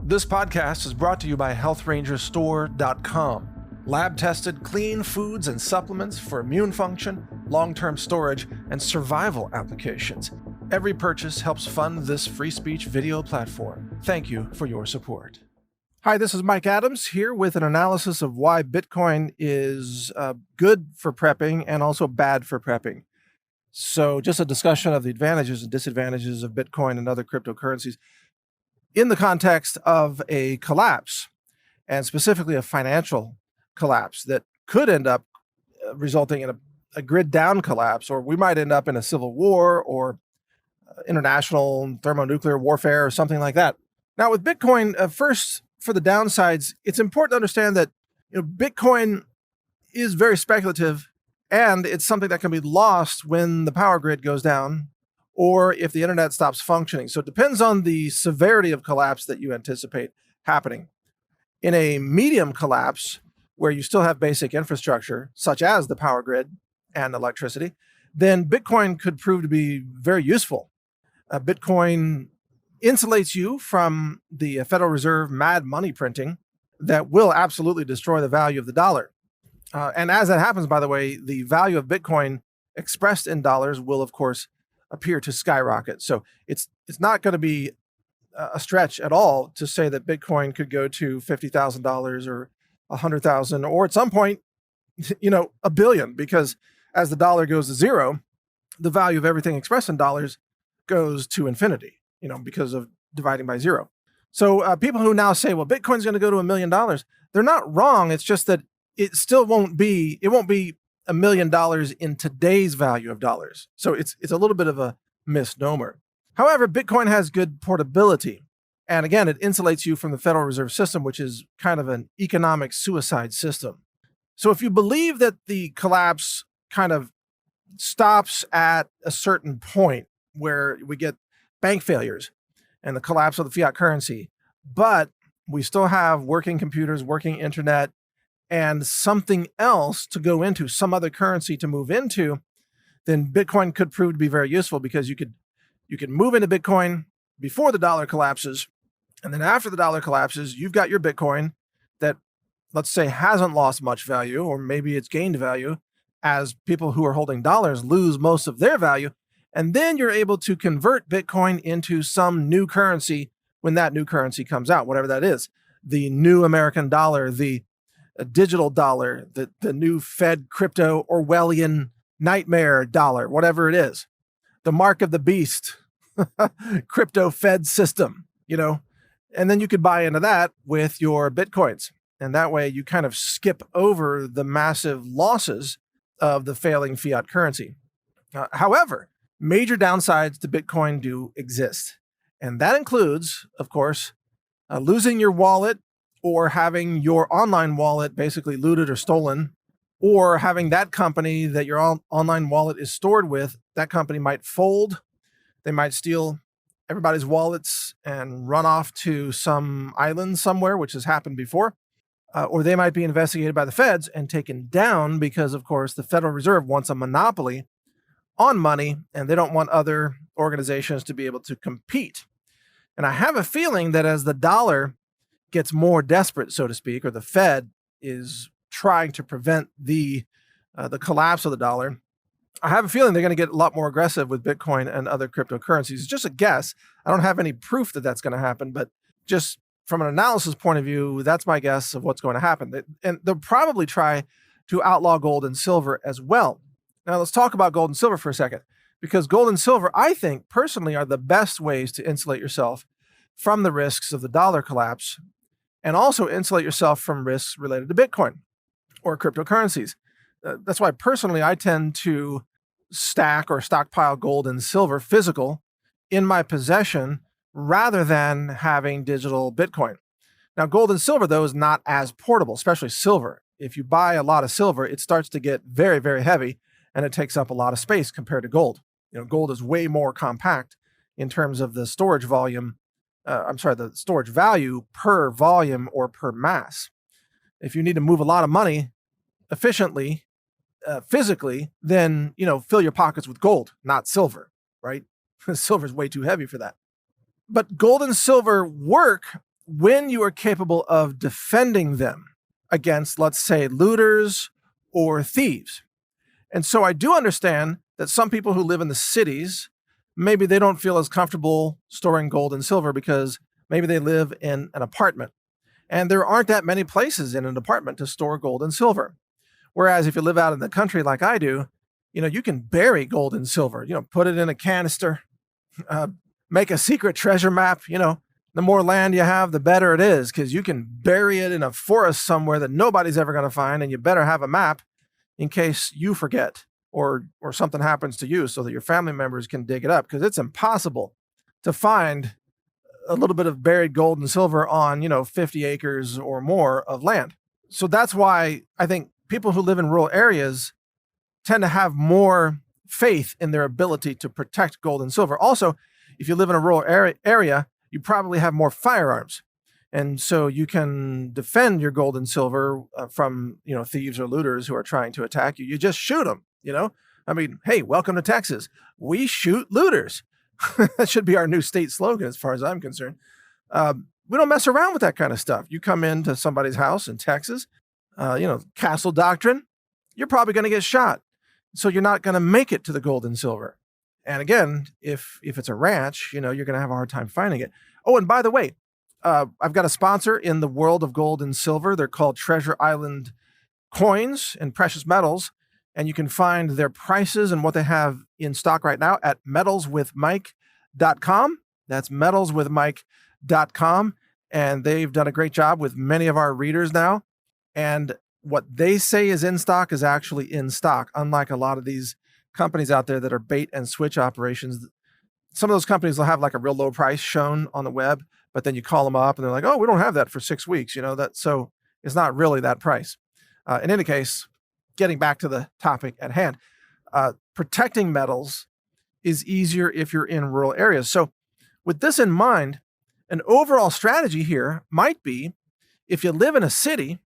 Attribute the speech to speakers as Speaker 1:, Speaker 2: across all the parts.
Speaker 1: This podcast is brought to you by HealthRangerStore.com. Lab-tested, clean foods and supplements for immune function, long-term storage, and survival applications. Every purchase helps fund this free speech video platform. Thank you for your support. Hi, this is Mike Adams here with an analysis of why Bitcoin is good for prepping and also bad for prepping. So just a discussion of the advantages and disadvantages of Bitcoin and other cryptocurrencies in the context of a collapse, and specifically a financial collapse that could end up resulting in a grid down collapse, or we might end up in a civil war or international thermonuclear warfare or something like that. Now with Bitcoin, first for the downsides, it's important to understand that Bitcoin is very speculative, and it's something that can be lost when the power grid goes down or if the internet stops functioning. So it depends on the severity of collapse that you anticipate happening. In a medium collapse, where you still have basic infrastructure, such as the power grid and electricity, then Bitcoin could prove to be very useful. Bitcoin insulates you from the Federal Reserve mad money printing that will absolutely destroy the value of the dollar. And as that happens, by the way, the value of Bitcoin expressed in dollars will, of course, appear to skyrocket. So it's not going to be a stretch at all to say that Bitcoin could go to $50,000 or $100,000, or at some point, $1 billion, because as the dollar goes to zero, the value of everything expressed in dollars goes to infinity, because of dividing by zero. So people who now say, well, Bitcoin's going to go to $1 million, they're not wrong. It's just that it won't be $1 million in today's value of dollars. So it's a little bit of a misnomer. However, Bitcoin has good portability. And again, it insulates you from the Federal Reserve System, which is kind of an economic suicide system. So if you believe that the collapse kind of stops at a certain point where we get bank failures and the collapse of the fiat currency, but we still have working computers, working internet, and something else to go into, some other currency to move into, then Bitcoin could prove to be very useful, because you could move into Bitcoin before the dollar collapses. And then after the dollar collapses, you've got your Bitcoin that, let's say, hasn't lost much value, or maybe it's gained value as people who are holding dollars lose most of their value. And then you're able to convert Bitcoin into some new currency when that new currency comes out, whatever that is. The new American dollar, the digital dollar, the new Fed crypto Orwellian nightmare dollar, whatever it is. The mark of the beast, crypto Fed system, And then you could buy into that with your Bitcoins. And that way you kind of skip over the massive losses of the failing fiat currency. However, major downsides to Bitcoin do exist. And that includes, of course, losing your wallet, or having your online wallet basically looted or stolen, or having that company that your online wallet is stored with, that company might fold. They might steal everybody's wallets and run off to some island somewhere, which has happened before. Or they might be investigated by the feds and taken down because, of course, the Federal Reserve wants a monopoly on money, and they don't want other organizations to be able to compete. And I have a feeling that as the dollar gets more desperate, so to speak, or the Fed is trying to prevent the collapse of the dollar, I have a feeling they're going to get a lot more aggressive with Bitcoin and other cryptocurrencies. It's just a guess. I don't have any proof that that's going to happen, but just from an analysis point of view, that's my guess of what's going to happen. And they'll probably try to outlaw gold and silver as well. Now let's talk about gold and silver for a second, because gold and silver, I think personally, are the best ways to insulate yourself from the risks of the dollar collapse, and also insulate yourself from risks related to Bitcoin or cryptocurrencies. That's why personally I tend to stack or stockpile gold and silver physical in my possession rather than having digital Bitcoin. Now, gold and silver, though, is not as portable, especially silver. If you buy a lot of silver, it starts to get very, very heavy, and it takes up a lot of space compared to gold. Gold is way more compact in terms of the storage volume. The storage value per volume or per mass. If you need to move a lot of money efficiently, physically, then, fill your pockets with gold, not silver, right? Silver is way too heavy for that. But gold and silver work when you are capable of defending them against, let's say, looters or thieves. And so I do understand that some people who live in the cities, maybe they don't feel as comfortable storing gold and silver because maybe they live in an apartment. And there aren't that many places in an apartment to store gold and silver. Whereas if you live out in the country like I do, you can bury gold and silver, put it in a canister, uh, make a secret treasure map. The more land you have, the better it is, because you can bury it in a forest somewhere that nobody's ever going to find, and you better have a map in case you forget or something happens to you so that your family members can dig it up, because it's impossible to find a little bit of buried gold and silver on, 50 acres or more of land. So that's why I think people who live in rural areas tend to have more faith in their ability to protect gold and silver. Also, if you live in a rural area, you probably have more firearms. And so you can defend your gold and silver from, thieves or looters who are trying to attack you. You just shoot them, I mean, hey, welcome to Texas. We shoot looters. That should be our new state slogan as far as I'm concerned. We don't mess around with that kind of stuff. You come into somebody's house in Texas, castle doctrine, you're probably going to get shot. So you're not going to make it to the gold and silver. And again, if it's a ranch, you're going to have a hard time finding it. Oh, and by the way, I've got a sponsor in the world of gold and silver. They're called Treasure Island Coins and Precious Metals. And you can find their prices and what they have in stock right now at metalswithmike.com. That's metalswithmike.com. And they've done a great job with many of our readers now. And what they say is in stock is actually in stock, unlike a lot of these companies out there that are bait and switch operations. Some of those companies will have like a real low price shown on the web, but then you call them up and they're like, oh, we don't have that for 6 weeks. So it's not really that price. In any case, getting back to the topic at hand, protecting metals is easier if you're in rural areas. So with this in mind, an overall strategy here might be, if you live in a city,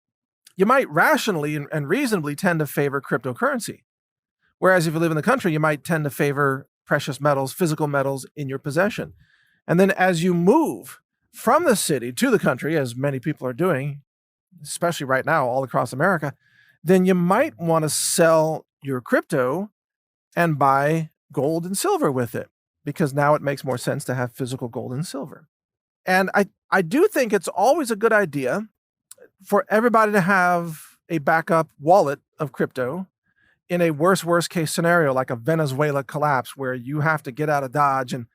Speaker 1: you might rationally and reasonably tend to favor cryptocurrency. Whereas if you live in the country, you might tend to favor precious metals, physical metals in your possession. And then as you move from the city to the country, as many people are doing, especially right now all across America, then you might want to sell your crypto and buy gold and silver with it, because now it makes more sense to have physical gold and silver. And I do think it's always a good idea for everybody to have a backup wallet of crypto in a worst case scenario, like a Venezuela collapse where you have to get out of Dodge and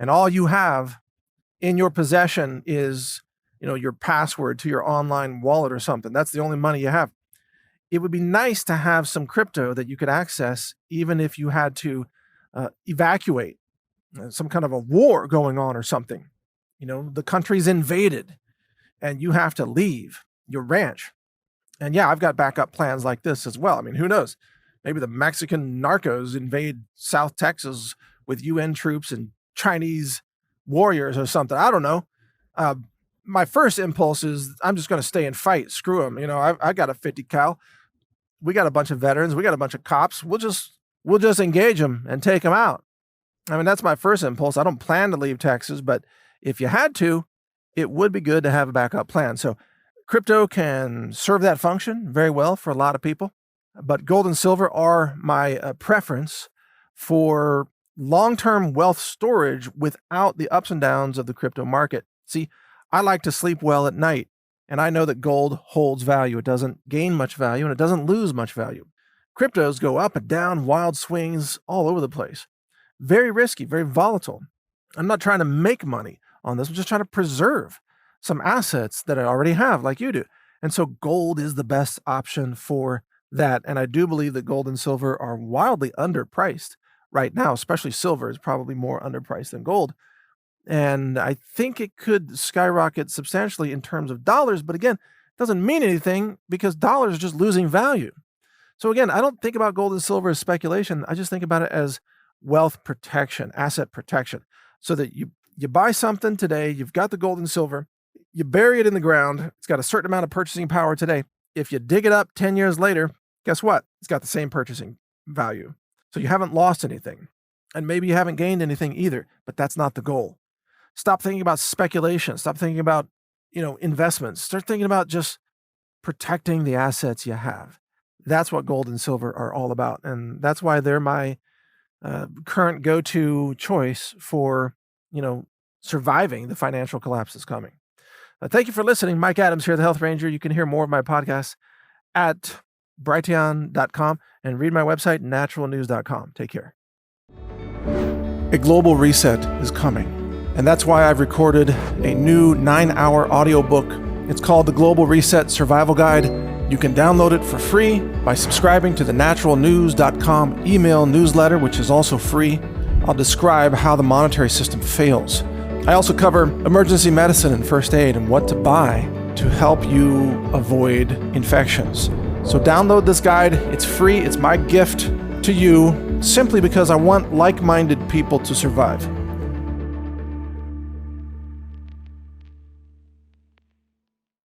Speaker 1: all you have in your possession is, your password to your online wallet or something. That's the only money you have. It would be nice to have some crypto that you could access even if you had to evacuate, some kind of a war going on or something. The country's invaded and you have to leave your ranch. And yeah, I've got backup plans like this as well. I mean, who knows? Maybe the Mexican narcos invade South Texas with UN troops and Chinese warriors or something. I don't know. My first impulse is I'm just going to stay and fight. Screw them. I got a 50 cal. We got a bunch of veterans. We got a bunch of cops. We'll just engage them and take them out. I mean, that's my first impulse. I don't plan to leave Texas, but if you had to, it would be good to have a backup plan. So crypto can serve that function very well for a lot of people. But gold and silver are my preference for long-term wealth storage without the ups and downs of the crypto market. See, I like to sleep well at night, and I know that gold holds value. It doesn't gain much value, and it doesn't lose much value. Cryptos go up and down, wild swings all over the place. Very risky, very volatile. I'm not trying to make money on this. I'm just trying to preserve some assets that I already have, like you do. And so gold is the best option for that. And I do believe that gold and silver are wildly underpriced right now, especially silver is probably more underpriced than gold. And I think it could skyrocket substantially in terms of dollars. But again, it doesn't mean anything because dollars are just losing value. So again, I don't think about gold and silver as speculation. I just think about it as wealth protection, asset protection, so that you buy something today, you've got the gold and silver, you bury it in the ground. It's got a certain amount of purchasing power today. If you dig it up 10 years later, guess what? It's got the same purchasing value. So you haven't lost anything. And maybe you haven't gained anything either, but that's not the goal. Stop thinking about speculation. Stop thinking about investments. Start thinking about just protecting the assets you have. That's what gold and silver are all about. And that's why they're my current go-to choice for, surviving the financial collapse that's coming. Thank you for listening. Mike Adams here, the Health Ranger. You can hear more of my podcasts at brighteon.com and read my website, naturalnews.com. Take care. A global reset is coming, and that's why I've recorded a new 9-hour audiobook. It's called The Global Reset Survival Guide. You can download it for free by subscribing to the naturalnews.com email newsletter, which is also free. I'll describe how the monetary system fails. I also cover emergency medicine and first aid and what to buy to help you avoid infections. So download this guide. It's free. It's my gift to you simply because I want like-minded people to survive.